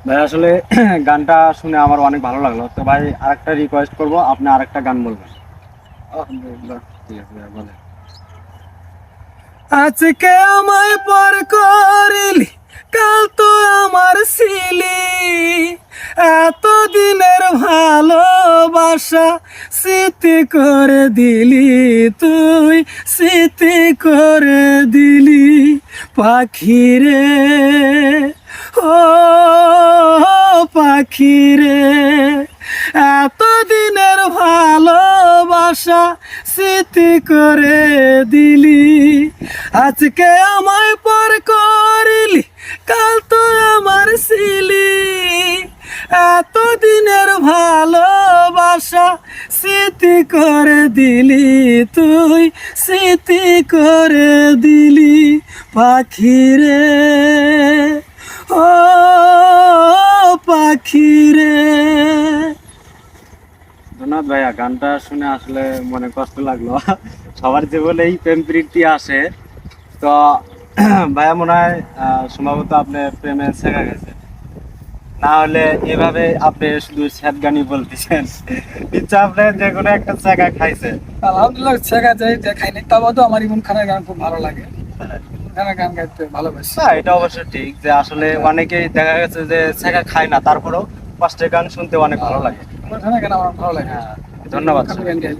ভাই আসলে গানটা শুনে আমার অনেক ভালো লাগলো। তো ভাই আরেকটা রিকোয়েস্ট করব, আপনি আরেকটা গান বলবেন। আলহামদুলিল্লাহ। ঠিক আছে ভাই, বলেন। আজকে আমায় পর করিলি, কাল তো আমার ছিলি, এতদিনের ভালোবাসা স্মৃতি করে দিলি তুই, স্মৃতি করে দিলি পাখিরে, ও পাখিরে, এতদিনের ভালোবাসা স্মৃতি করে দিলি, আজকে আমায় পর করিলি, কাল তো আমার ছিলি, এতদিনের ভালোবাসা স্মৃতি করে দিলি তুই, স্মৃতি করে দিলি পাখিরে, ও পাখিরে। ধন্যবাদ ভাইয়া, গানটা শুনে আসলে মনে কষ্ট লাগলো। সবার জীবনেই প্রেম প্রীতি আসে। তো ভাইয়া মনে হয় সম্ভবত আপনি প্রেমে ছেঁকা গেছে, না হলে এভাবে আপনি শুধু স্যাড গানই বলতেছেন। ইচ্ছা আপনি যে কোনো একটা ছেঁকা খাইছেন। আলহামদুলিল্লাহ, শেখা যায় দেখাইনি, তাও তো আমার ইমন খানের গান খুব ভালো লাগে, ইমন খানের গান গাইতে ভালোবাসি। না, এটা অবশ্য ঠিক যে আসলে অনেকেই দেখা গেছে যে ছেঁকা খায় না, তারপরেও কষ্টের গান শুনতে অনেক ভালো লাগে। ইমন খানের গান আমার ভালো লাগে। হ্যাঁ, ধন্যবাদ। ইমন খানের গান গাই।